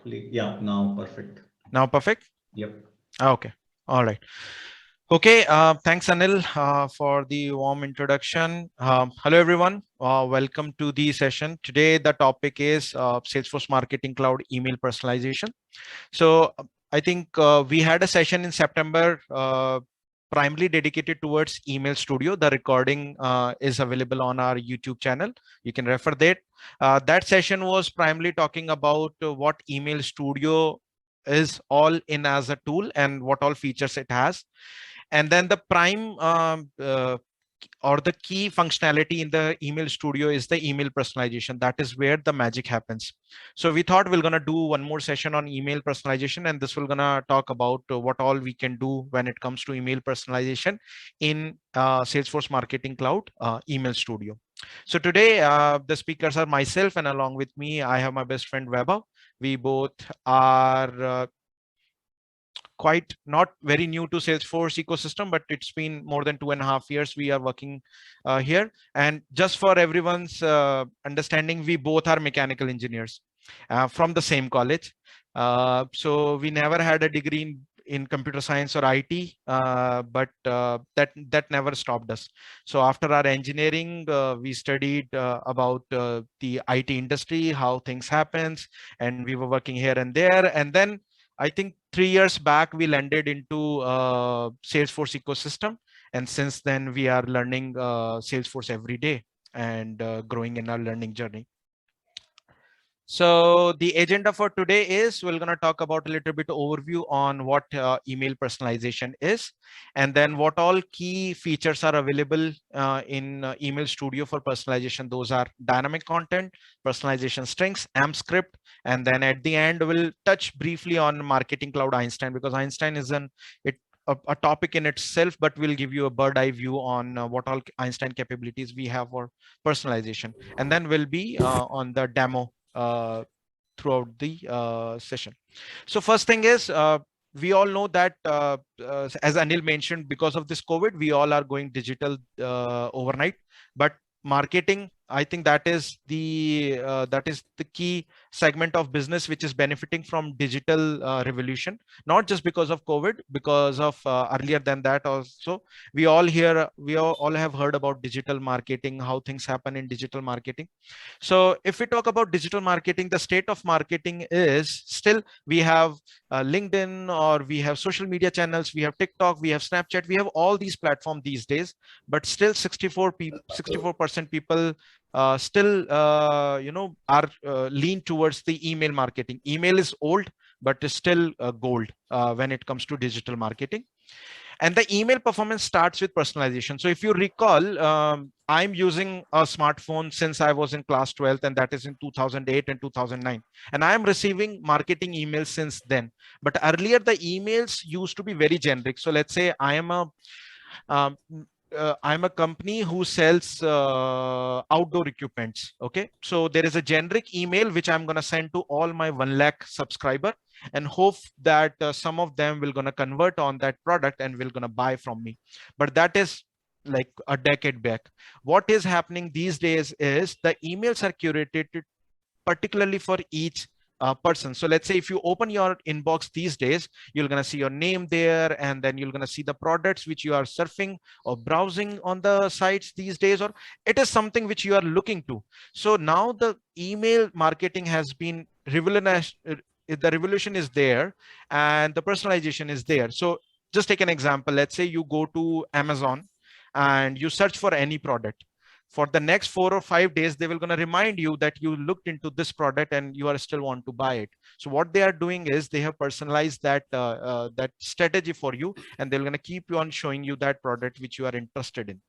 Yeah, now perfect. Now perfect? Yep. Okay. All right. Okay. Thanks, Anil, for the warm introduction. Hello, everyone. Welcome to the session. Today, the topic is Salesforce Marketing Cloud email personalization. So, I think we had a session in September. Primarily dedicated towards email studio. The recording is available on our YouTube channel. You can refer that. That session was primarily talking about what email studio is all in as a tool and what all features it has. And then the prime or the key functionality in the email studio is the email personalization. That is where the magic happens. So we thought we're going to do one more session on email personalization, and this will going to talk about what all we can do when it comes to email personalization in Salesforce Marketing Cloud email studio. So today the speakers are myself, and along with me I have my best friend Weber. We both are quite not very new to Salesforce ecosystem, but it's been more than 2.5 years we are working here. And just for everyone's understanding, we both are mechanical engineers from the same college. So we never had a degree in computer science or IT, but that never stopped us. So after our engineering, we studied about the IT industry, how things happens, and we were working here and there. And then I think 3 years back, we landed into Salesforce ecosystem. And since then, we are learning Salesforce every day and growing in our learning journey. So the agenda for today is we're going to talk about a little bit overview on what email personalization is, and then what all key features are available in Email Studio for personalization. Those are dynamic content, personalization strings, AMP script, and then at the end we'll touch briefly on Marketing Cloud Einstein, because Einstein is a topic in itself, but we'll give you a bird eye view on what all Einstein capabilities we have for personalization, and then we'll be on the demo throughout the session. So first thing is, we all know that as Anil mentioned, because of this COVID, we all are going digital overnight. But marketing, I think that is the key segment of business which is benefiting from digital revolution. Not just because of COVID, because of earlier than that also. We all have heard about digital marketing, how things happen in digital marketing. So if we talk about digital marketing, the state of marketing is still we have LinkedIn, or we have social media channels, we have TikTok, we have Snapchat, we have all these platforms these days, but still 64% people still are lean towards the email marketing. Email is old, but is still gold when it comes to digital marketing. And the email performance starts with personalization. So if you recall, I'm using a smartphone since I was in class 12th, and that is in 2008 and 2009. And I am receiving marketing emails since then. But earlier, the emails used to be very generic. So let's say um, I'm a company who sells outdoor equipments. Okay. So there is a generic email which I'm going to send to all my 1 lakh subscriber, and hope that some of them will going to convert on that product and will going to buy from me. But that is like a decade back. What is happening these days is the emails are curated particularly for each person. So let's say if you open your inbox these days, you're going to see your name there, and then you're going to see the products which you are surfing or browsing on the sites these days, or it is something which you are looking to. So now the email marketing has been revolutionized. The revolution is there, and the personalization is there. So just take an example. Let's say you go to Amazon and you search for any product. For the next 4 or 5 days, they will going to remind you that you looked into this product and you are still want to buy it. So what they are doing is they have personalized that strategy for you, and they're going to keep you on showing you that product which you are interested in.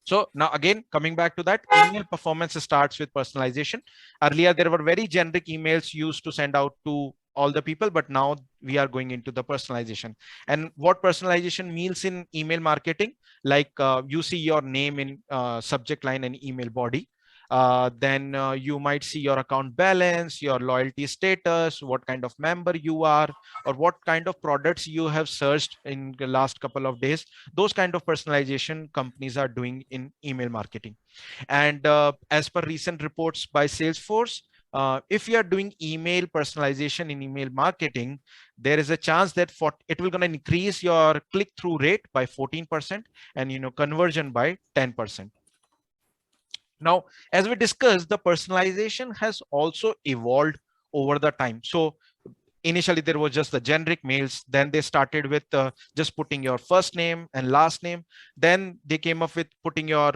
So now again, coming back to that, email performance starts with personalization. Earlier, there were very generic emails used to send out to all the people, but now we are going into the personalization. And what personalization means in email marketing, like you see your name in subject line and email body. Then you might see your account balance, your loyalty status, what kind of member you are, or what kind of products you have searched in the last couple of days. Those kind of personalization companies are doing in email marketing. And as per recent reports by Salesforce, if you are doing email personalization in email marketing, there is a chance that it will going to increase your click-through rate by 14% and conversion by 10%. Now, as we discussed, the personalization has also evolved over the time. So initially there was just the generic mails, then they started with just putting your first name and last name, then they came up with putting your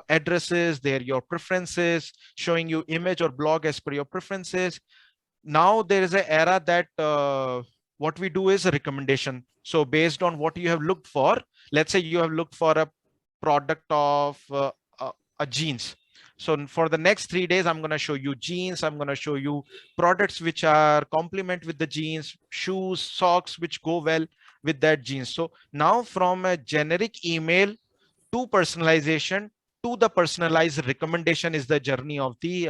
addresses there, your preferences, showing you image or blog as per your preferences. Now there is an era that what we do is a recommendation. So based on what you have looked for, let's say you have looked for a product of a jeans. So for the next 3 days, I'm going to show you jeans. I'm going to show you products which are complement with the jeans, shoes, socks, which go well with that jeans. So now from a generic email to personalization to the personalized recommendation is the journey of the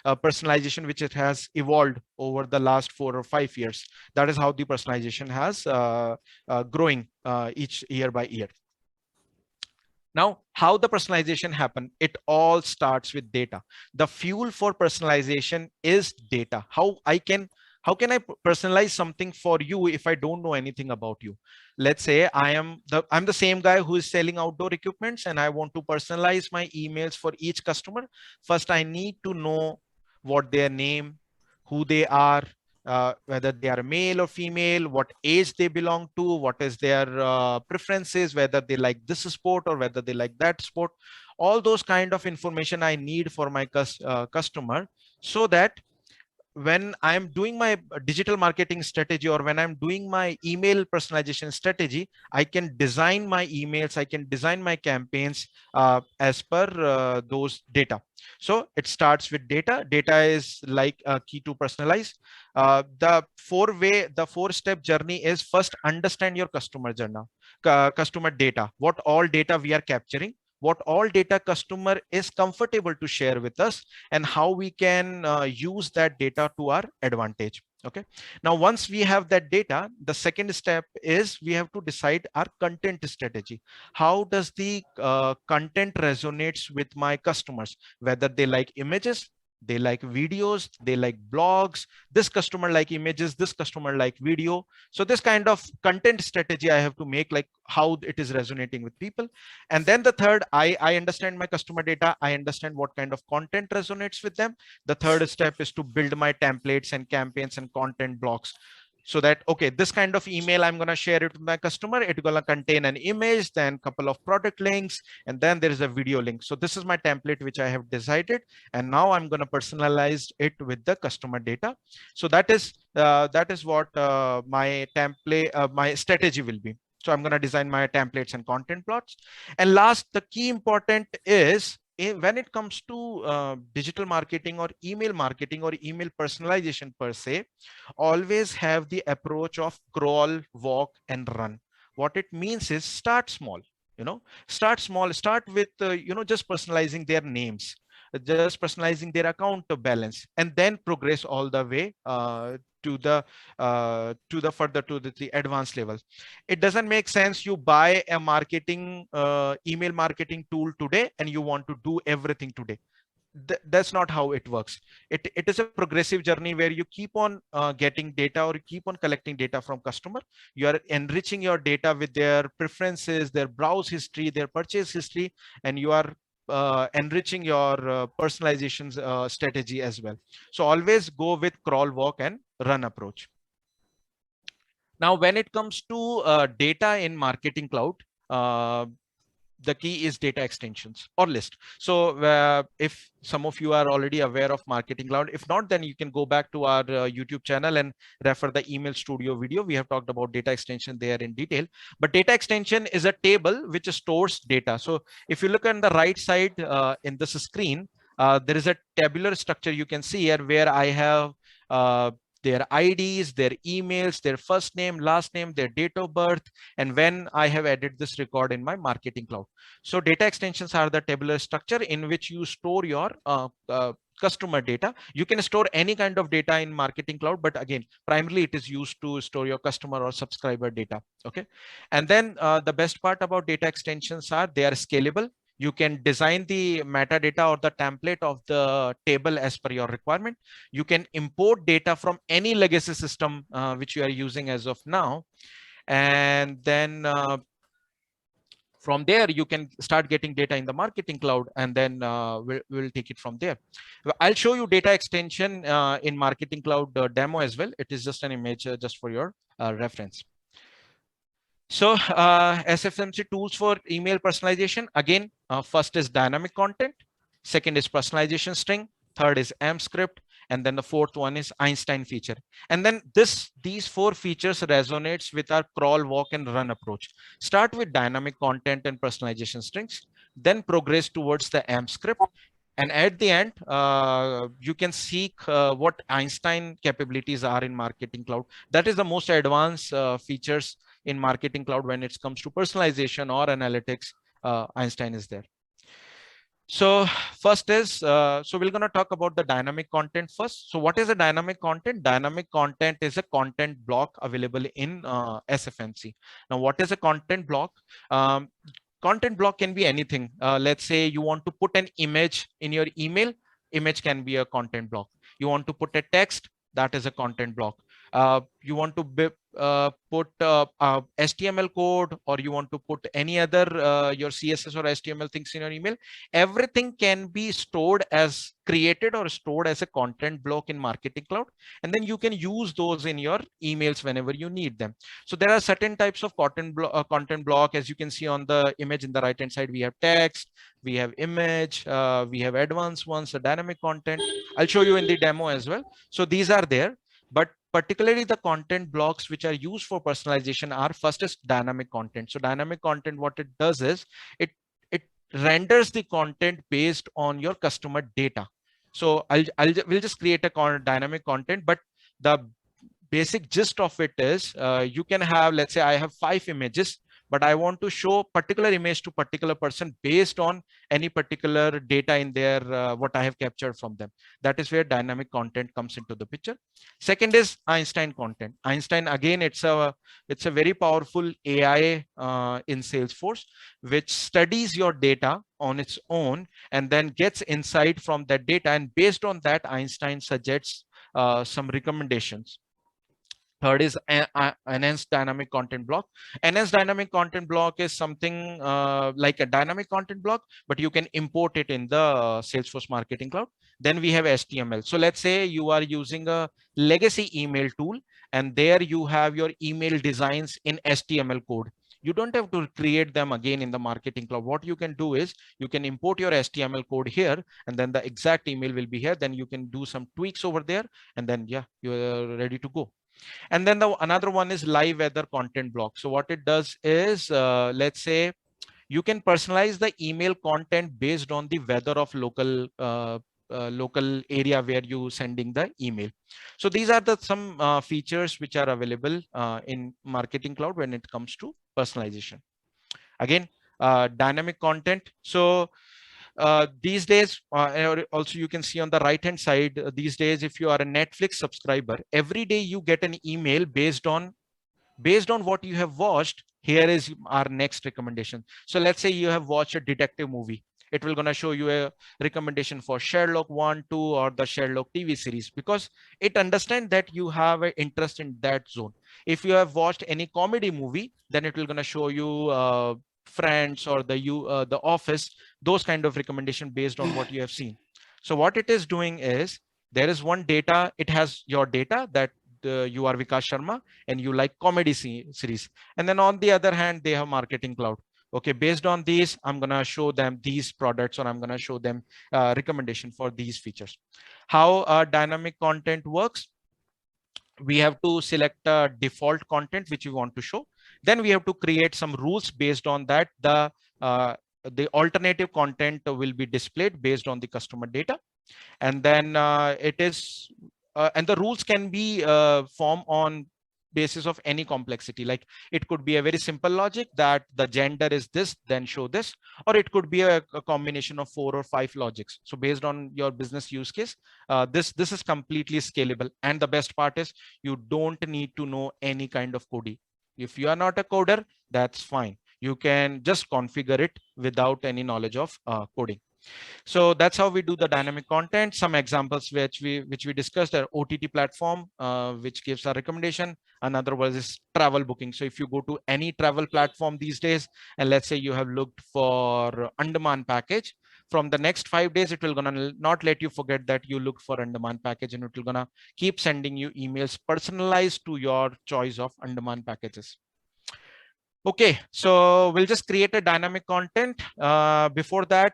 personalization, which it has evolved over the last 4 or 5 years. That is how the personalization has growing each year by year. Now, how the personalization happen? It all starts with data. The fuel for personalization is data. How can I personalize something for you if I don't know anything about you? Let's say I'm the same guy who is selling outdoor equipments and I want to personalize my emails for each customer. First, I need to know what their name, who they are, whether they are male or female, what age they belong to, what is their preferences, whether they like this sport or whether they like that sport. All those kind of information I need for my customer, so that when I'm doing my digital marketing strategy or when I'm doing my email personalization strategy, I can design my emails, I can design my campaigns as per those data. So it starts with data. Data is like a key to personalize. The four-step journey is: first, understand your customer journey, customer data, what all data we are capturing, what all data customer is comfortable to share with us, and how we can use that data to our advantage. Okay. Now, once we have that data, the second step is we have to decide our content strategy. How does the content resonates with my customers, whether they like images, they like videos, they like blogs. This customer like images, this customer like video. So this kind of content strategy I have to make, like how it is resonating with people. And then the third, I understand my customer data. I understand what kind of content resonates with them. The third step is to build my templates and campaigns and content blocks, so that, okay, this kind of email I'm going to share it with my customer. It's going to contain an image, then couple of product links, and then there is a video link. So this is my template which I have decided, and now I'm going to personalize it with the customer data. So that is what my template, my strategy will be. So I'm going to design my templates and content plots. And last, the key important is, when it comes to digital marketing or email personalization per se, always have the approach of crawl, walk, and run. What it means is, start small. Start small. Start with just personalizing their names, just personalizing their account balance, and then progress all the way to the advanced level. It doesn't make sense you buy a email marketing tool today and you want to do everything today. That's not how it works. It is a progressive journey where you keep on getting data, or you keep on collecting data from customer. You are enriching your data with their preferences, their browse history, their purchase history, and you are enriching your personalization strategy as well. So always go with crawl, walk, and run approach. Now, when it comes to data in Marketing Cloud, the key is data extensions or list. So if some of you are already aware of Marketing Cloud, if not, then you can go back to our YouTube channel and refer the Email Studio video. We have talked about data extension there in detail. But data extension is a table which stores data. So if you look on the right side in this screen, there is a tabular structure you can see here, where I have their IDs, their emails, their first name, last name, their date of birth, and when I have added this record in my Marketing Cloud. So data extensions are the tabular structure in which you store your customer data. You can store any kind of data in Marketing Cloud, but again, primarily it is used to store your customer or subscriber data. Okay. And then the best part about data extensions are they are scalable. You can design the metadata or the template of the table as per your requirement. You can import data from any legacy system which you are using as of now. And then from there, you can start getting data in the marketing cloud, and then we'll take it from there. I'll show you data extension in marketing cloud demo as well. It is just an image just for your reference. So SFMC tools for email personalization. Again, first is dynamic content. Second is personalization string. Third is AMP script. And then the fourth one is Einstein feature. And then these four features resonates with our crawl, walk, and run approach. Start with dynamic content and personalization strings, then progress towards the AMP script. And at the end, you can seek what Einstein capabilities are in Marketing Cloud. That is the most advanced features in Marketing Cloud when it comes to personalization or analytics. Einstein is there. So first is, so we're going to talk about the dynamic content first. So what is a dynamic content? Dynamic content is a content block available in SFMC. Now, what is a content block? Content block can be anything. Let's say you want to put an image in your email. Image can be a content block. You want to put a text, that is a content block. You want to put HTML code, or you want to put any other your CSS or HTML things in your email. Everything can be stored as created or stored as a content block in Marketing Cloud, and then you can use those in your emails whenever you need them. So there are certain types of content block. As you can see on the image in the right hand side, we have text, we have image, we have advanced ones, the dynamic content. I'll show you in the demo as well. So these are there, but particularly the content blocks which are used for personalization are, first is dynamic content. So dynamic content, what it does is it renders the content based on your customer data. So we'll just create a dynamic content, but the basic gist of it is you can have, let's say I have 5 images, but I want to show particular image to particular person based on any particular data in there, what I have captured from them. That is where dynamic content comes into the picture. Second is Einstein content. Einstein, again, it's a very powerful AI in Salesforce, which studies your data on its own and then gets insight from that data. And based on that, Einstein suggests some recommendations. Third is enhanced dynamic content block. Enhanced dynamic content block is something like a dynamic content block, but you can import it in the Salesforce Marketing Cloud. Then we have HTML. So let's say you are using a legacy email tool, and there you have your email designs in HTML code. You don't have to create them again in the Marketing Cloud. What you can do is you can import your HTML code here, and then the exact email will be here. Then you can do some tweaks over there, and then yeah, you're ready to go. And then another one is live weather content block. So what it does is, let's say you can personalize the email content based on the weather of local local area where you sending the email. So these are the some features which are available in Marketing Cloud when it comes to personalization. Again, dynamic content. So these days, also you can see on the right hand side, these days, if you are a Netflix subscriber, every day you get an email based on what you have watched. Here is our next recommendation. So let's say you have watched a detective movie. It will gonna show you a recommendation for Sherlock 1, 2, or the Sherlock TV series, because it understands that you have an interest in that zone. If you have watched any comedy movie, then it will gonna show you Friends or the Office, those kind of recommendation based on what you have seen. So what it is doing is, there is one data, it has your data that you are Vikas Sharma and you like comedy series. And then on the other hand, they have Marketing Cloud. Okay, based on these, I'm gonna show them these products, or I'm gonna show them recommendation for these features. How dynamic content works? We have to select a default content which we want to show. Then we have to create some rules based on that. The alternative content will be displayed based on the customer data. And then it is, and the rules can be formed on basis of any complexity. Like it could be a very simple logic that the gender is this, then show this, or it could be a combination of 4 or 5 logics. So based on your business use case, this is completely scalable. And the best part is you don't need to know any kind of coding. If you are not a coder, that's fine. You can just configure it without any knowledge of coding. So that's how we do the dynamic content. Some examples which we discussed are OTT platform, which gives a recommendation. Another was is travel booking. So if you go to any travel platform these days, and let's say you have looked for Andaman package, from the next 5 days, it will gonna not let you forget that you looked for Andaman package, and it will gonna keep sending you emails personalized to your choice of Andaman packages. Okay, so we'll just create a dynamic content. Before that,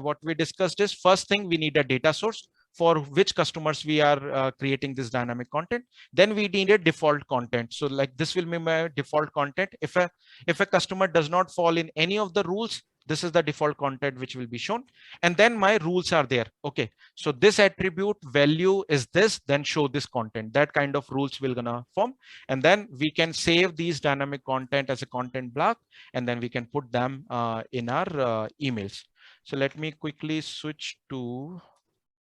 what we discussed is first thing, we need a data source for which customers we are creating this dynamic content. Then we need a default content. So like this will be my default content. If a customer does not fall in any of the rules, this is the default content which will be shown. And then my rules are there. Okay, so this attribute value is this, then show this content. That kind of rules will gonna form. And then we can save these dynamic content as a content block, and then we can put them in our emails. So let me quickly switch to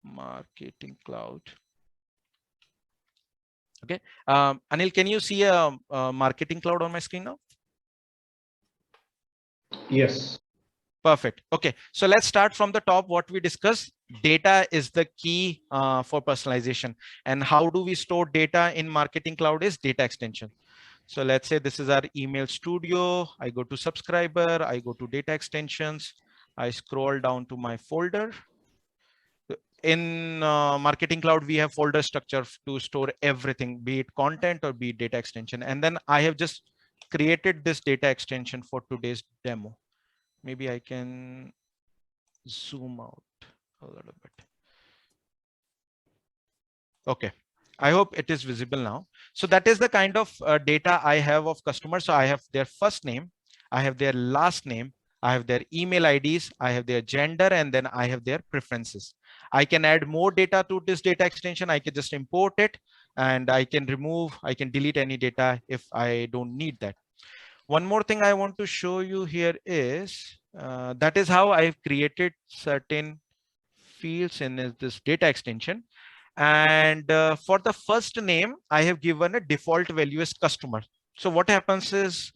Marketing Cloud. Okay, Anil, can you see a Marketing Cloud on my screen now? Yes. Perfect. Okay, so let's start from the top. What we discussed, data is the key for personalization. And how do we store data in Marketing Cloud is data extension. So let's say this is our email studio. I go to subscriber, I go to data extensions, I scroll down to my folder. In Marketing Cloud, we have folder structure to store everything, be it content or be it data extension. And then I have just created this data extension for today's demo. Maybe I can zoom out a little bit. Okay, I hope it is visible now. So that is the kind of data I have of customers. So I have their first name, I have their last name, I have their email IDs, I have their gender, and then I have their preferences. I can add more data to this data extension. I can just import it, and I can remove, I can delete any data if I don't need that. One more thing I want to show you here is that is how I've created certain fields in this data extension. And for the first name, I have given a default value as customer. So what happens is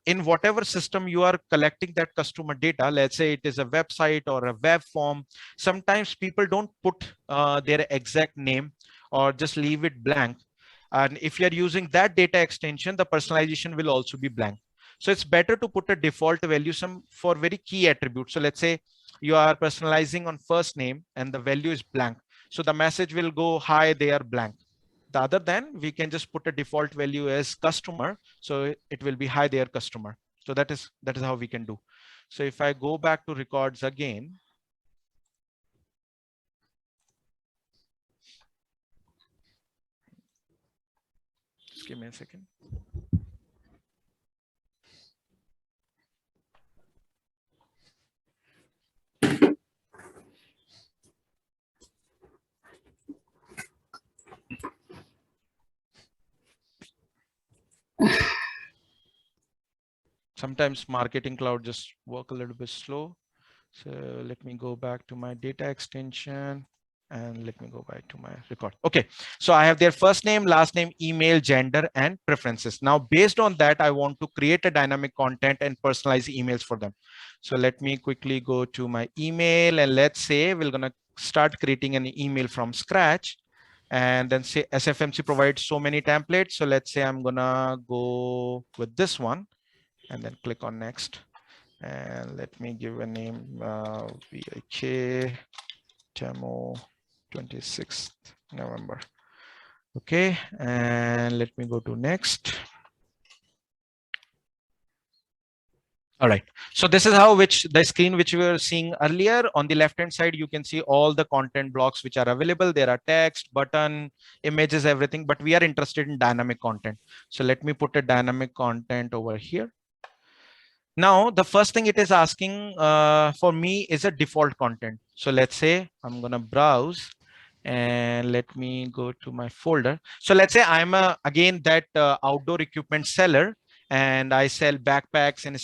in whatever system you are collecting that customer data, let's say it is a website or a web form, sometimes people don't put their exact name or just leave it blank. And if you're using that data extension, the personalization will also be blank. So it's better to put a default value some for very key attributes. So let's say you are personalizing on first name and the value is blank. So the message will go, hi, they are blank. The other than we can just put a default value as customer. So it will be hi, their customer. So that is how we can do. So if I go back to records again, just give me a second. Sometimes Marketing Cloud just work a little bit slow. So let me go back to my data extension and let me go back to my record. Okay, so I have their first name, last name, email, gender, and preferences. Now, based on that, I want to create a dynamic content and personalize emails for them. So let me quickly go to my email, and let's say we're gonna start creating an email from scratch. And then say SFMC provides so many templates. So let's say I'm gonna go with this one and then click on next. And let me give a name, VIK demo 26th November. Okay, and let me go to next. All right, so this is how the screen which we were seeing earlier. On the left hand side, you can see all the content blocks which are available. There are text, button, images, everything, but we are interested in dynamic content. So let me put a dynamic content over here. Now, the first thing it is asking for me is a default content. So let's say I'm going to browse and let me go to my folder. So let's say I'm again that outdoor equipment seller, and I sell backpacks and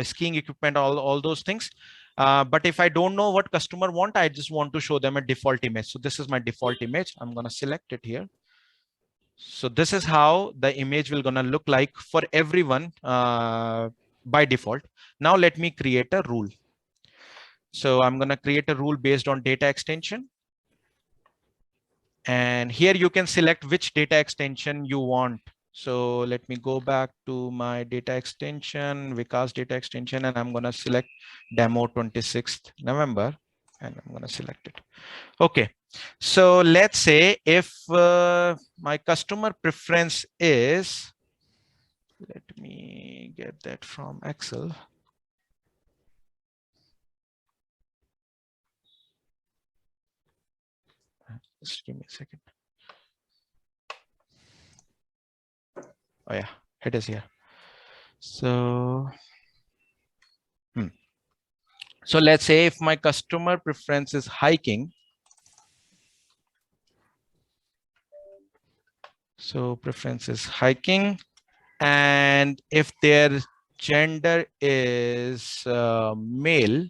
skiing equipment, all those things. But if I don't know what customer want, I just want to show them a default image. So this is my default image. I'm going to select it here. So this is how the image will gonna look like for everyone by default. Now let me create a rule. So I'm going to create a rule based on data extension. And here you can select which data extension you want. So let me go back to my data extension, Vikas data extension, and I'm going to select demo 26th November, and I'm going to select it. Okay. So let's say if my customer preference is, let me get that from Excel. Just give me a second. Oh yeah, it is here. So, so let's say if my customer preference is hiking. So preference is hiking, and if their gender is male.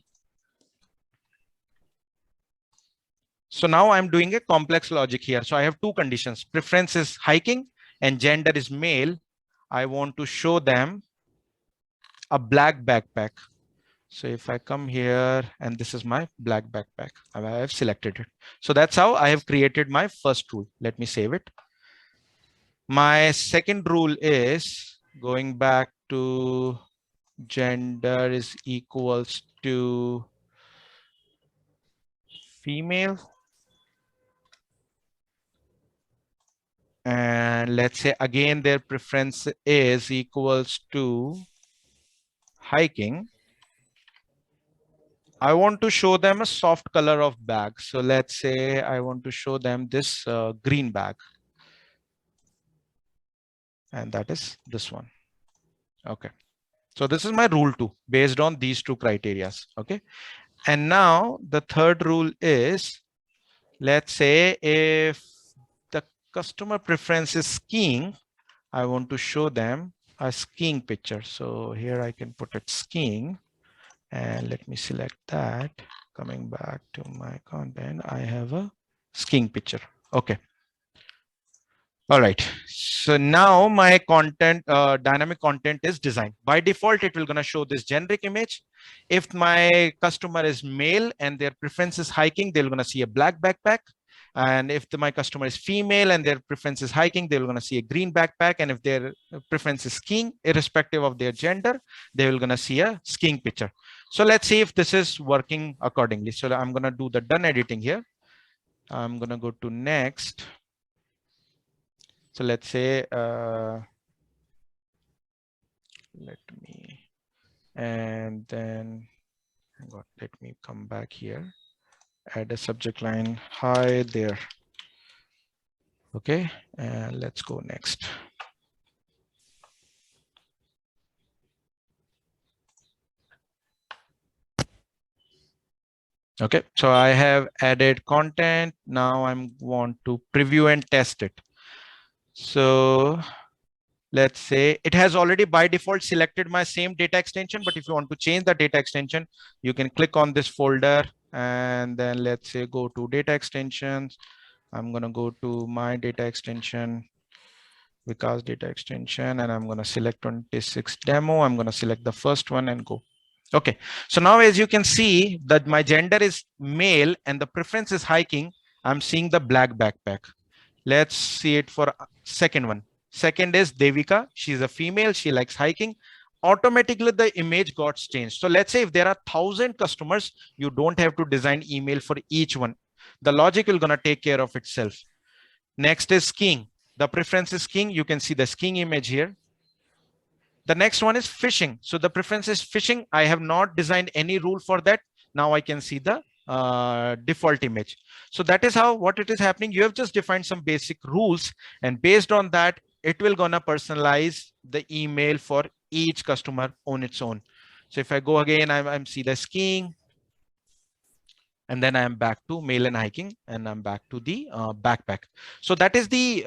So now I'm doing a complex logic here. So I have two conditions. Preference is hiking and gender is male. I want to show them a black backpack. So if I come here, and this is my black backpack, I have selected it. So that's how I have created my first rule. Let me save it. My second rule is going back to gender is equals to female. And let's say again, their preference is equals to hiking. I want to show them a soft color of bag. So let's say I want to show them this green bag. And that is this one. Okay. So this is my rule 2 based on these two criteria. Okay. And now the third rule is, let's say if the customer preference is skiing, I want to show them a skiing picture. So here I can put it skiing, and let me select that. Coming back to my content, I have a skiing picture. Okay. All right. So now my content, dynamic content is designed. By default, it will gonna show this generic image. If my customer is male and their preference is hiking, they're gonna see a black backpack. And if my customer is female and their preference is hiking, they're gonna see a green backpack. And if their preference is skiing, irrespective of their gender, they will gonna see a skiing picture. So let's see if this is working accordingly. So I'm gonna do the done editing here. I'm gonna go to next. So let's say, let me, and then let me come back here, add a subject line, hi there. Okay, and let's go next. Okay, so I have added content. Now I'm want to preview and test it. So let's say it has already by default selected my same data extension, but if you want to change the data extension, you can click on this folder and then let's say go to data extensions. I'm going to go to my data extension, Vikas data extension, and I'm going to select 26 demo. I'm going to select the first one and go. Okay, so now as you can see that my gender is male and the preference is hiking, I'm seeing the black backpack. Let's see it for second one. Second is Devika. She's a female. She likes hiking. Automatically, the image got changed. So let's say if there are 1,000 customers, you don't have to design email for each one. The logic is going to take care of itself. Next is skiing. The preference is skiing. You can see the skiing image here. The next one is fishing. So the preference is fishing. I have not designed any rule for that. Now I can see the default image. So that is how what it is happening. You have just defined some basic rules, and based on that, it will gonna personalize the email for each customer on its own. So if I go again, I'm see the skiing, and then I am back to male and hiking, and I'm back to the backpack. So that is the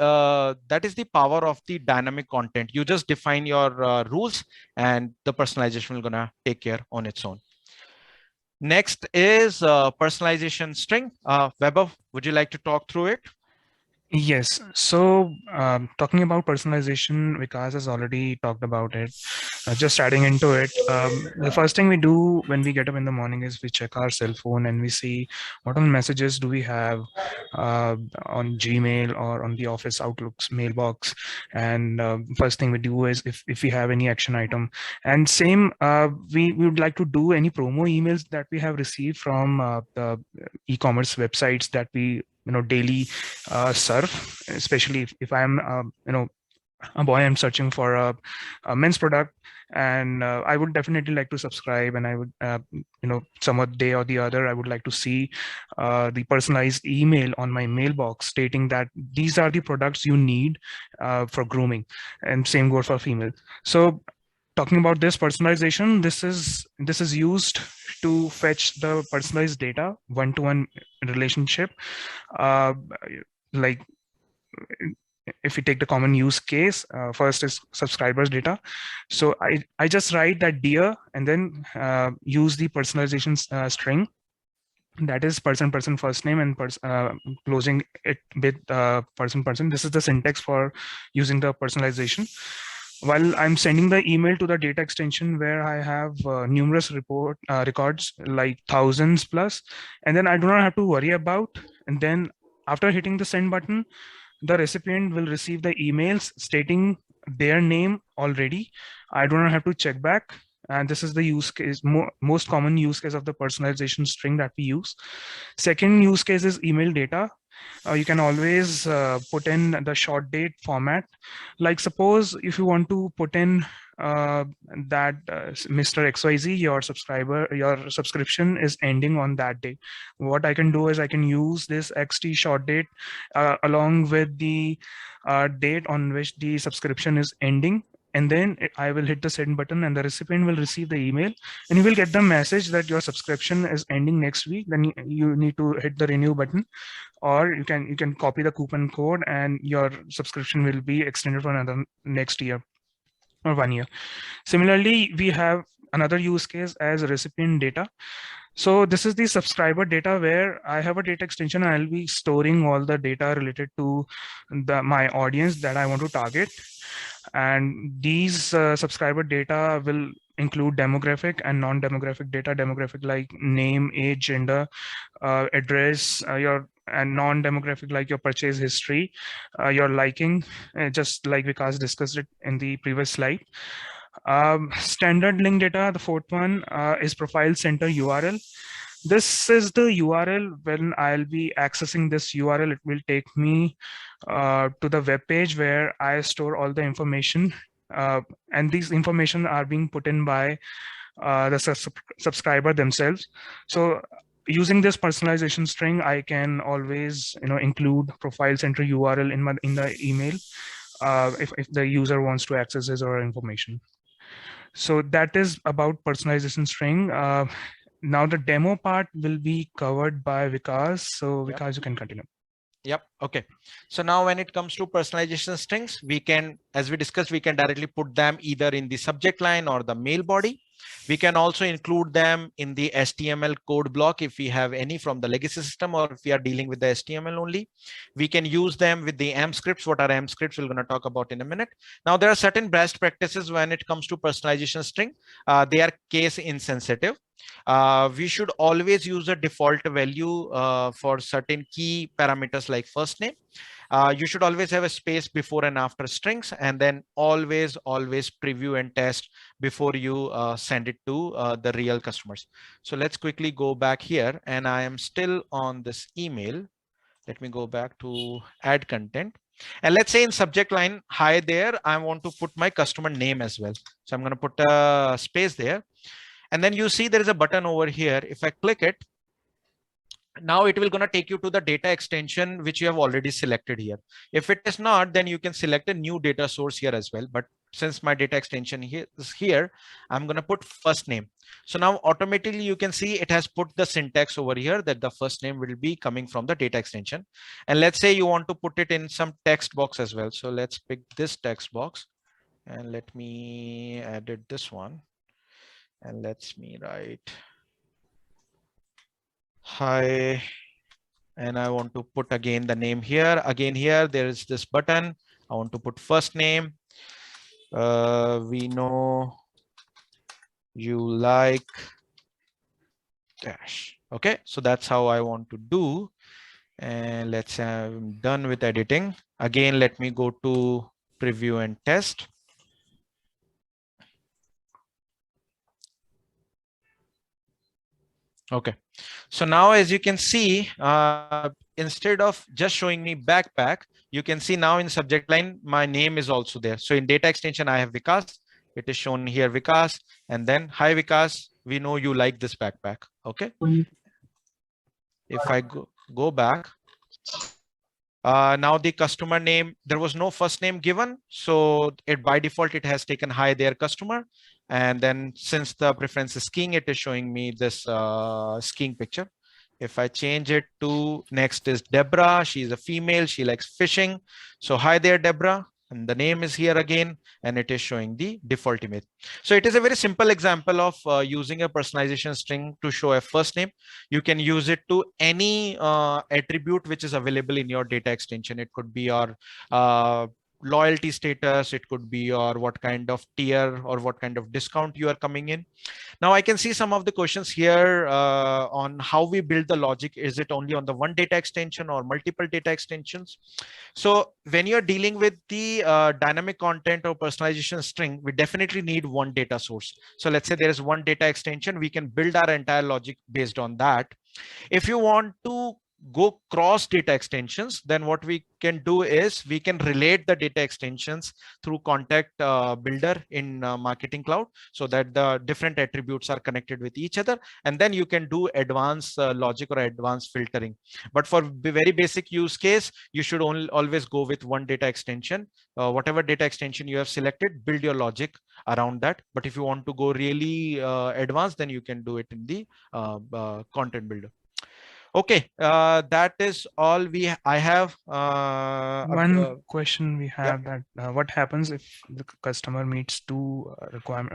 power of the dynamic content. You just define your rules, and the personalization will gonna take care on its own. Next is personalization string. Vaibhav, would you like to talk through it? Yes. So talking about personalization, Vikas has already talked about it. Just adding into it, the first thing we do when we get up in the morning is we check our cell phone and we see what all messages do we have on Gmail or on the office Outlook's mailbox. And first thing we do is if we have any action item. And same, we would like to do any promo emails that we have received from the e-commerce websites that we daily surf, especially if I'm a boy, I'm searching for a men's product, and I would definitely like to subscribe, and I would some day or the other I would like to see the personalized email on my mailbox stating that these are the products you need for grooming, and same goes for female. So talking about this personalization, this is used to fetch the personalized data, one-to-one relationship, uh, like if we take the common use case, first is subscribers data. So I just write that dear and then use the personalization string, that is person first name and closing it with person. This is the syntax for using the personalization. While I'm sending the email to the data extension where I have numerous records like thousands plus, and then I do not have to worry about. And then after hitting the send button, the recipient will receive the emails stating their name already. I do not have to check back. And this is the use case, most common use case of the personalization string that we use. Second use case is email data. You can always put in the short date format. Like suppose if you want to put in that Mr. XYZ, your subscription is ending on that day. What I can do is I can use this XT short date along with the date on which the subscription is ending. And then I will hit the send button and the recipient will receive the email and you will get the message that your subscription is ending next week. Then you need to hit the renew button, or you can copy the coupon code and your subscription will be extended for another next year or 1 year. Similarly, we have another use case as recipient data. So this is the subscriber data where I have a data extension and I'll be storing all the data related to my audience that I want to target. And these subscriber data will include demographic and non-demographic data. Demographic like name, age, gender, address, your and non-demographic like your purchase history, your liking, just like Vikas discussed it in the previous slide. Standard link data, the fourth one is profile center URL. This is the URL. When I'll be accessing this URL, it will take me to the web page where I store all the information. And these information are being put in by the subscriber themselves. So using this personalization string, I can always include profile center URL in the email if the user wants to access his or her information. So that is about personalization string. Now the demo part will be covered by Vikas. So Vikas, you can continue. Yep. Okay. So now when it comes to personalization strings, we can, as we discussed, we can directly put them either in the subject line or the mail body. We can also include them in the HTML code block if we have any from the legacy system, or if we are dealing with the HTML only. We can use them with the AMP scripts. What are AMP scripts? We're going to talk about in a minute. Now, there are certain best practices when it comes to personalization string. They are case insensitive. We should always use a default value for certain key parameters like first name. You should always have a space before and after strings, and then always preview and test before you send it to the real customers. So let's quickly go back here, and I am still on this email. Let me go back to add content. And let's say in subject line, hi there, I want to put my customer name as well. So I'm going to put a space there. And then you see there is a button over here. If I click it, now it will going to take you to the data extension which you have already selected here. If it is not, then you can select a new data source here as well. But since my data extension here is here, I'm going to put first name. So now automatically you can see it has put the syntax over here that the first name will be coming from the data extension. And let's say you want to put it in some text box as well. So let's pick this text box and let me edit this one. And let's me write, hi and I want to put again the name here. Again, here there is this button. I want to put first name. We know you like dash. Okay, so that's how I want to do. And let's say I'm done with editing. Again, let me go to preview and test. Okay, so now as you can see, instead of just showing me backpack, you can see now in subject line, my name is also there. So in data extension, I have Vikas. It is shown here, Vikas, and then hi Vikas, we know you like this backpack. Okay. If I go back, now the customer name, there was no first name given. So it by default, it has taken hi there customer. And then since the preference is skiing, it is showing me this skiing picture. If I change it to next is Deborah, she's a female, she likes fishing. So hi there, Deborah. And the name is here again, and it is showing the default image. So it is a very simple example of using a personalization string to show a first name. You can use it to any attribute which is available in your data extension. It could be your loyalty status, it could be your what kind of tier or what kind of discount you are coming in. Now I can see some of the questions here on how we build the logic. Is it only on the one data extension or multiple data extensions? So when you're dealing with the dynamic content or personalization string, we definitely need one data source. So let's say there is one data extension, we can build our entire logic based on that. If you want to go cross data extensions, then what we can do is we can relate the data extensions through contact builder in Marketing Cloud, so that the different attributes are connected with each other, and then you can do advanced logic or advanced filtering. But for the very basic use case, you should always go with one data extension. Whatever data extension you have selected, build your logic around that. But if you want to go really advanced, then you can do it in the content builder. Okay, that is all I have. One question we yeah. have that what happens if the customer meets two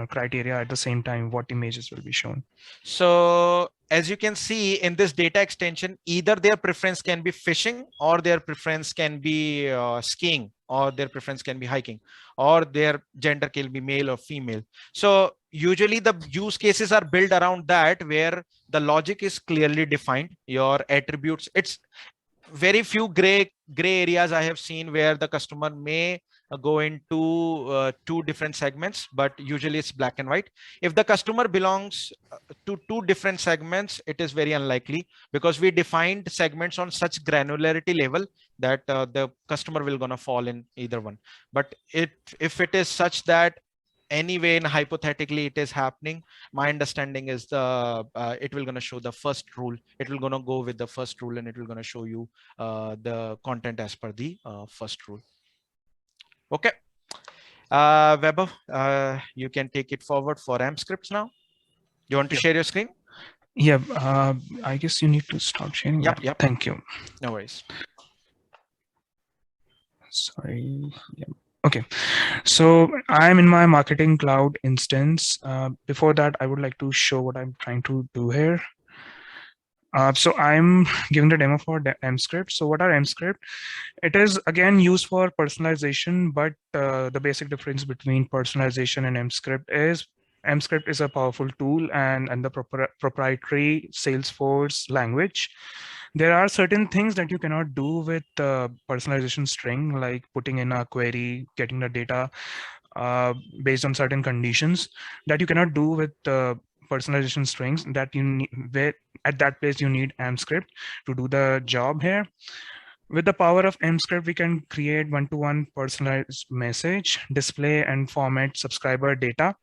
criteria at the same time? What images will be shown? So as you can see in this data extension, either their preference can be fishing, or their preference can be skiing, or their preference can be hiking, or their gender can be male or female. So usually the use cases are built around that, where the logic is clearly defined, your attributes. It's very few gray areas I have seen where the customer may go into two different segments, but usually it's black and white. If the customer belongs to two different segments, it is very unlikely, because we defined segments on such granularity level that the customer will gonna fall in either one. But if it is such that anyway, and hypothetically it is happening, my understanding is the it will gonna show the first rule. It will gonna go with the first rule, and it will gonna show you the content as per the first rule. Okay, Vaibhav, you can take it forward for AMP scripts now. You want to share your screen? Yeah, I guess you need to start sharing. Yep, that. yep. Thank you. No worries. Sorry. Yeah. Okay, so I'm in my Marketing Cloud instance. Before that, I would like to show what I'm trying to do here. So I'm giving the demo for the MScript. So what are MScript? It is again used for personalization, but the basic difference between personalization and MScript is a powerful tool and the proprietary Salesforce language. There are certain things that you cannot do with personalization string, like putting in a query, getting the data based on certain conditions, that you cannot do with personalization strings. That you need, where at that place you need MScript to do the job here. With the power of MScript, we can create one-to-one personalized message, display and format subscriber data.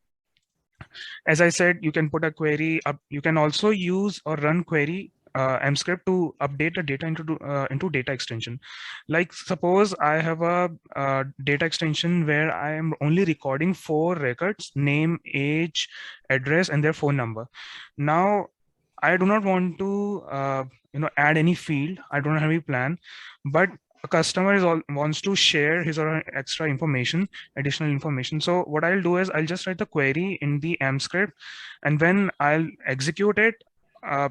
As I said, you can put a query up. You can also use or run query MScript to update the data into data extension. Like suppose I have a data extension where I am only recording 4 records: name, age, address, and their phone number. Now, I do not want to add any field. I don't have any plan, but a customer wants to share his or her extra information, additional information. So what I'll do is I'll just write the query in the MScript, and when I'll execute it,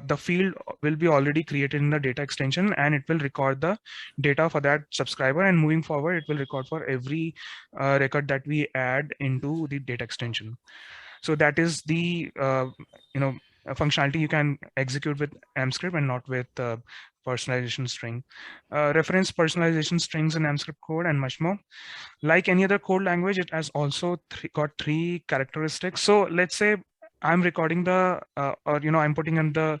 the field will be already created in the data extension, and it will record the data for that subscriber. And moving forward, it will record for every record that we add into the data extension. So that is the functionality you can execute with AMScript and not with personalization string. Reference personalization strings in AMScript code and much more. Like any other code language, it has also got three characteristics. So let's say I'm recording the I'm putting in the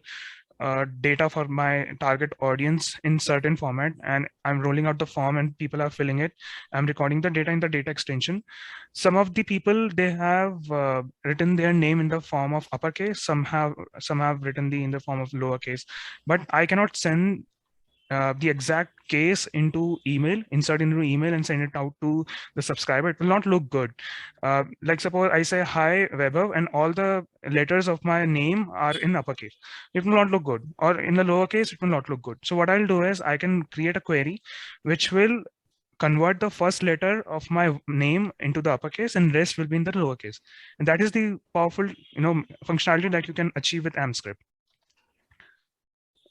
data for my target audience in certain format, and I'm rolling out the form and people are filling it. I'm recording the data in the data extension. Some of the people, they have written their name in the form of uppercase. Some have written in the form of lowercase, but I cannot send the exact case into email, insert into email and send it out to the subscriber. It will not look good. Like suppose I say, hi Vaibhav, and all the letters of my name are in uppercase. It will not look good. Or in the lowercase, it will not look good. So what I'll do is I can create a query which will convert the first letter of my name into the uppercase and rest will be in the lowercase. And that is the powerful, functionality that you can achieve with AMScript.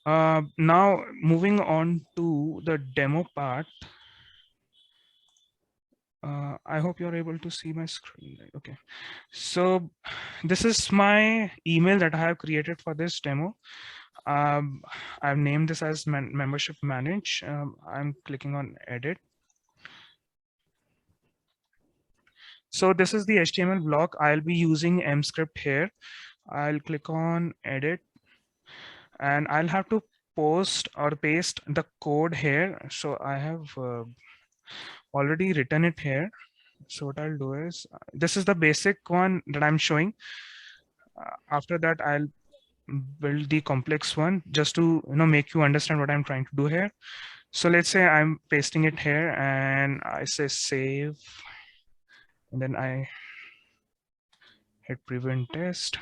Now moving on to the demo part. I hope you're able to see my screen. Okay, so this is my email that I have created for this demo. I've named this as membership manage. I'm clicking on edit. So this is the HTML block. I'll be using AMScript here. I'll click on edit, and I'll have to post or paste the code here. So I have already written it here. So what I'll do is, this is the basic one that I'm showing. After that, I'll build the complex one just to make you understand what I'm trying to do here. So let's say I'm pasting it here and I say save, and then I hit prevent test.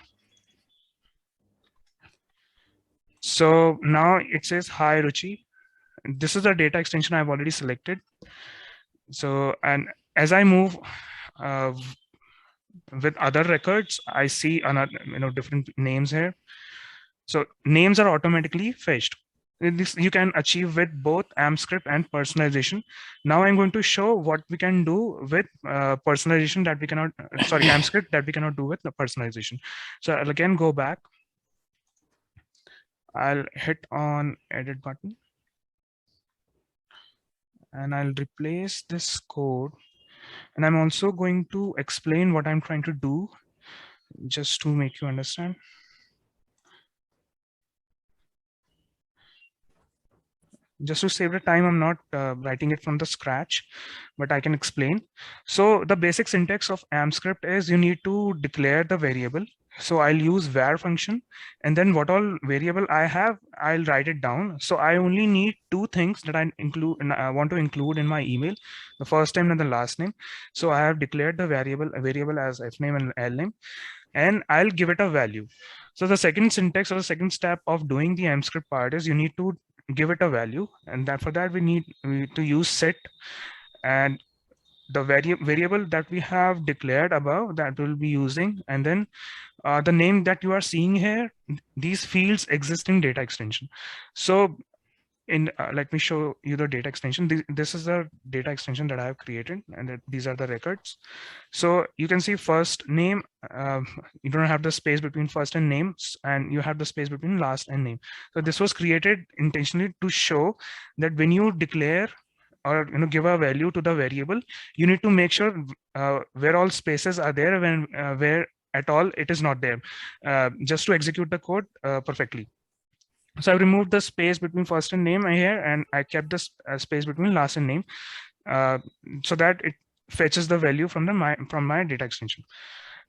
So now it says, hi Ruchi. This is the data extension I've already selected. So, and as I move with other records, I see another, different names here. So names are automatically fetched. This you can achieve with both AMScript and personalization. Now I'm going to show what we can do with personalization that we cannot, sorry, AMScript that we cannot do with the personalization. So I'll again go back. I'll hit on edit button. And I'll replace this code. And I'm also going to explain what I'm trying to do just to make you understand. Just to save the time, I'm not writing it from the scratch, but I can explain. So the basic syntax of AMScript is you need to declare the variable. So I'll use var function, and then what all variable I have, I'll write it down. So I only need two things that I want to include in my email, the first name and the last name. So I have declared the variable as f name and l name, and I'll give it a value. So the second syntax or the second step of doing the AMScript part is you need to give it a value, and for that we need to use set, and the variable that we have declared above that we'll be using, and then the name that you are seeing here, these fields exist in data extension. So in let me show you the data extension. This is the data extension that I have created, and these are the records. So you can see first name, you don't have the space between first and names, and you have the space between last and name. So this was created intentionally to show that when you declare or give a value to the variable, you need to make sure where all spaces are there, when where at all it is not there, just to execute the code perfectly. So I removed the space between first and name here, and I kept this space between last and name, so that it fetches the value from my data extension.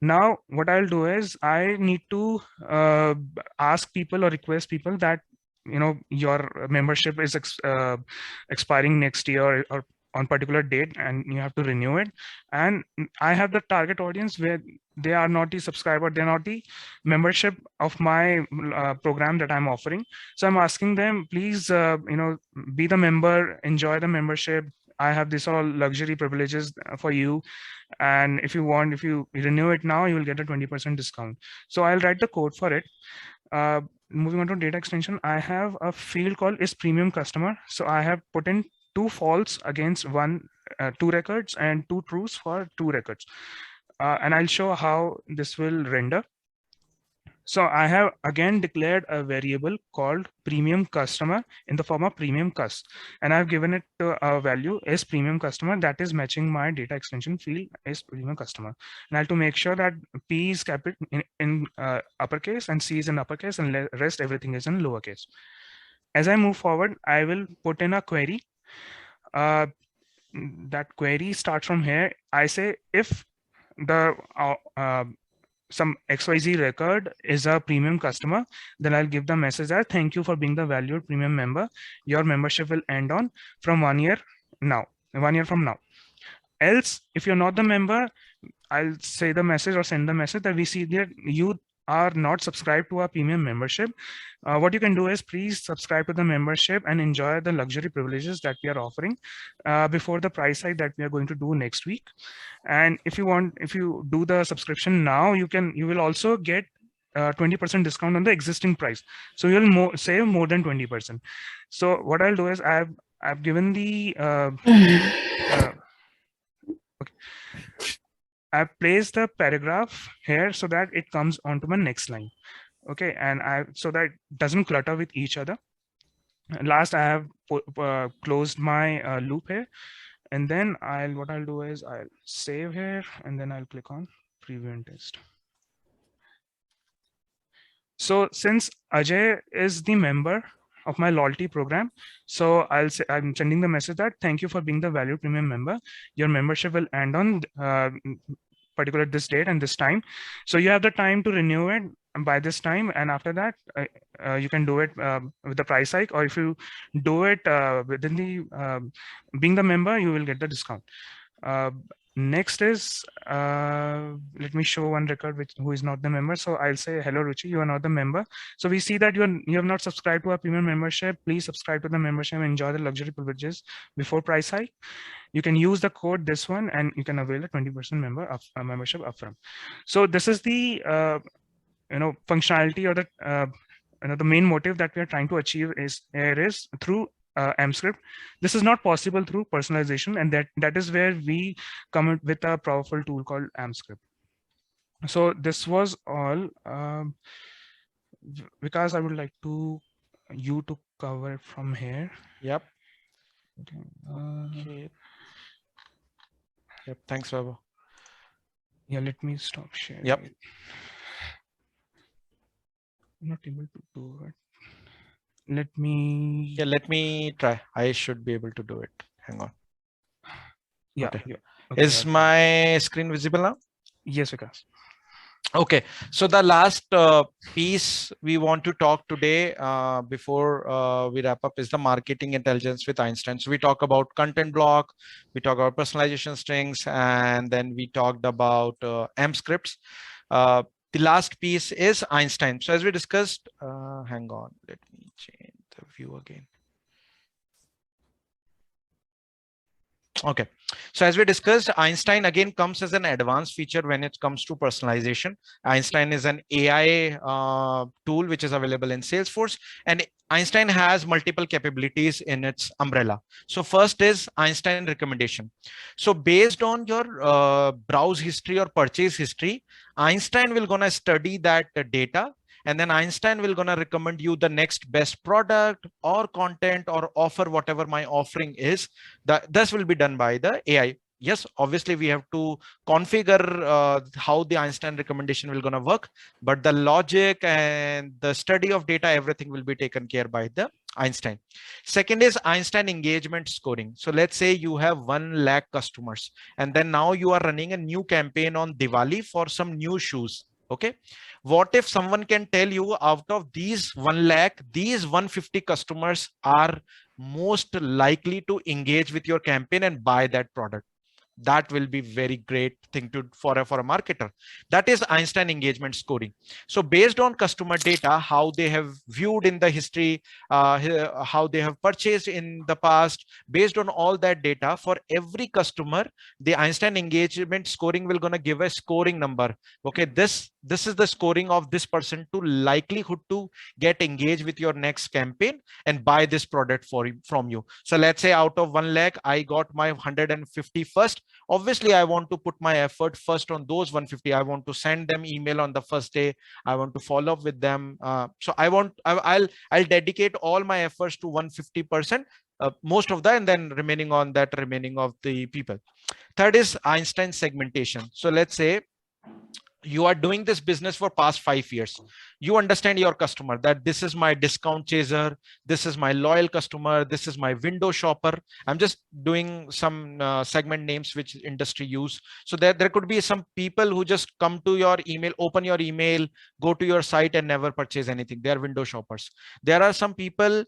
Now what I'll do is I need to ask people or request people that your membership is expiring next year or on particular date, and you have to renew it. And I have the target audience where they are not the subscriber, they're not the membership of my program that I'm offering. So I'm asking them, please, be the member, enjoy the membership. I have this all luxury privileges for you. And if you renew it now, you will get a 20% discount. So I'll write the code for it. moving on to data extension, I have a field called is premium customer. So I have put in 2 false against 2 records and 2 trues for 2 records. And I'll show how this will render. So I have again declared a variable called premium customer in the form of premium cus, and I've given it a value as premium customer that is matching my data extension field as premium customer. And I have to make sure that P is capital in uppercase and C is in uppercase and rest everything is in lowercase. As I move forward, I will put in a query. That query starts from here. I say if the some XYZ record is a premium customer, then I'll give the message that thank you for being the valued premium member. Your membership will end on from 1 year from now. Else, if you're not the member, I'll say the message or send the message that we see that you are not subscribed to our premium membership. What you can do is please subscribe to the membership and enjoy the luxury privileges that we are offering before the price hike that we are going to do next week. And if you do the subscription now, you will also get 20% discount on the existing price. So you'll save more than 20%. So what I'll do is I've given the okay. I place the paragraph here so that it comes onto my next line. Okay, and so that it doesn't clutter with each other. And last, I have closed my loop here, and then what I'll do is I'll save here, and then I'll click on preview and test. So since Ajay is the member of my loyalty program, so I'm sending the message that thank you for being the valued premium member. Your membership will end on particular this date and this time. So you have the time to renew it by this time, and after that you can do it with the price hike, or if you do it within the being the member, you will get the discount. Next is let me show one record who is not the member. So I'll say hello Ruchi, you are not the member. So we see that you have not subscribed to our premium membership. Please subscribe to the membership and enjoy the luxury privileges before price hike. You can use the code this one and you can avail a 20% membership upfront. So this is the functionality or the the main motive that we are trying to achieve is through AMP-Script. This is not possible through personalization, and that is where we come with a powerful tool called AMP-Script. So this was all. Because I would like you to cover it from here. Yep. Okay. Okay. Yep. Thanks, Vaibhav. Yeah, let me stop sharing. Yep. I'm not able to do it. Let me try. I should be able to do it. Hang on. Yeah. Okay. Yeah. Okay, Is my screen visible now? Yes, Vikas. Okay. So the last piece we want to talk today before we wrap up is the marketing intelligence with Einstein. So we talk about content block, we talk about personalization strings, and then we talked about AMP scripts. The last piece is Einstein. So as we discussed, hang on, let me change the view again. Okay, so as we discussed, Einstein again comes as an advanced feature when it comes to personalization. Einstein is an AI tool which is available in Salesforce, and Einstein has multiple capabilities in its umbrella. So first is Einstein recommendation. So based on your browse history or purchase history, Einstein will gonna study that data, and then Einstein will gonna recommend you the next best product or content or offer, whatever my offering is. This will be done by the AI. Yes, obviously we have to configure how the Einstein recommendation will gonna work, but the logic and the study of data, everything will be taken care by the Einstein. Second is Einstein engagement scoring. So let's say you have 1 lakh customers, and then now you are running a new campaign on Diwali for some new shoes. Okay, what if someone can tell you out of these 1 lakh, these 150 customers are most likely to engage with your campaign and buy that product? That will be very great thing to for a marketer. That is Einstein engagement scoring. So based on customer data, how they have viewed in the history, how they have purchased in the past, based on all that data, for every customer, the Einstein engagement scoring will gonna give a scoring number. Okay, this is the scoring of this person to likelihood to get engaged with your next campaign and buy this product from you. So let's say out of 1 lakh, I got my 150 first. Obviously, I want to put my effort first on those 150. I want to send them email on the first day. I want to follow up with them. So I'll dedicate all my efforts to 150%, most of that, and then remaining on that remaining of the people. Third is Einstein segmentation. So let's say you are doing this business for past 5 years. You understand your customer, that this is my discount chaser, this is my loyal customer, this is my window shopper. I'm just doing some segment names which industry use. So there could be some people who just come to your email, open your email, go to your site and never purchase anything. They are window shoppers. There are some people,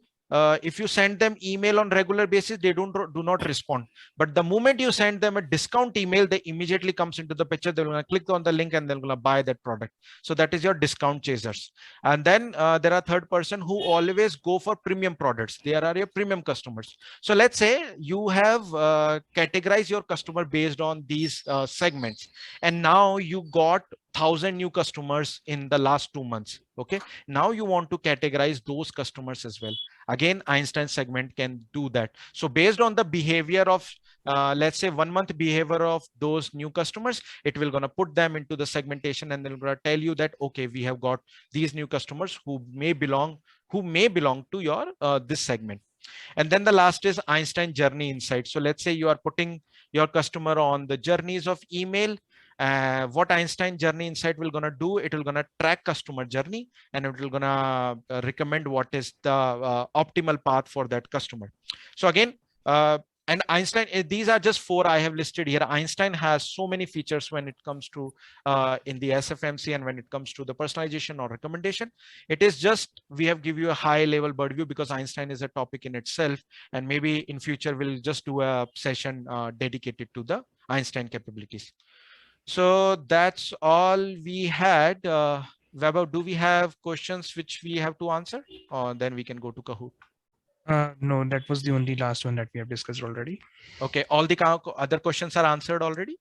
if you send them email on regular basis, they do not respond. But the moment you send them a discount email, they immediately comes into the picture. They're going to click on the link and they're going to buy that product. So that is your discount chasers. And then there are third person who always go for premium products. They are your premium customers. So let's say you have categorized your customer based on these segments, and now you got 1,000 new customers in the last 2 months. Okay, now you want to categorize those customers as well. Again, Einstein segment can do that. So based on the behavior of let's say 1 month behavior of those new customers, it will gonna put them into the segmentation, and they're gonna tell you that, okay, we have got these new customers who may belong to your this segment. And then the last is Einstein journey insight. So let's say you are putting your customer on the journeys of email. What Einstein journey insight will gonna do, it will gonna track customer journey, and it will gonna recommend what is the optimal path for that customer. So again, and Einstein, these are just 4 I have listed here. Einstein has so many features when it comes to in the SFMC, and when it comes to the personalization or recommendation. It is just, we have give you a high level bird view, because Einstein is a topic in itself, and maybe in future we'll just do a session dedicated to the Einstein capabilities. So that's all we had. Vaibhav, do we have questions which we have to answer, or then we can go to Kahoot? No, that was the only last one that we have discussed already. Okay, all the other questions are answered already?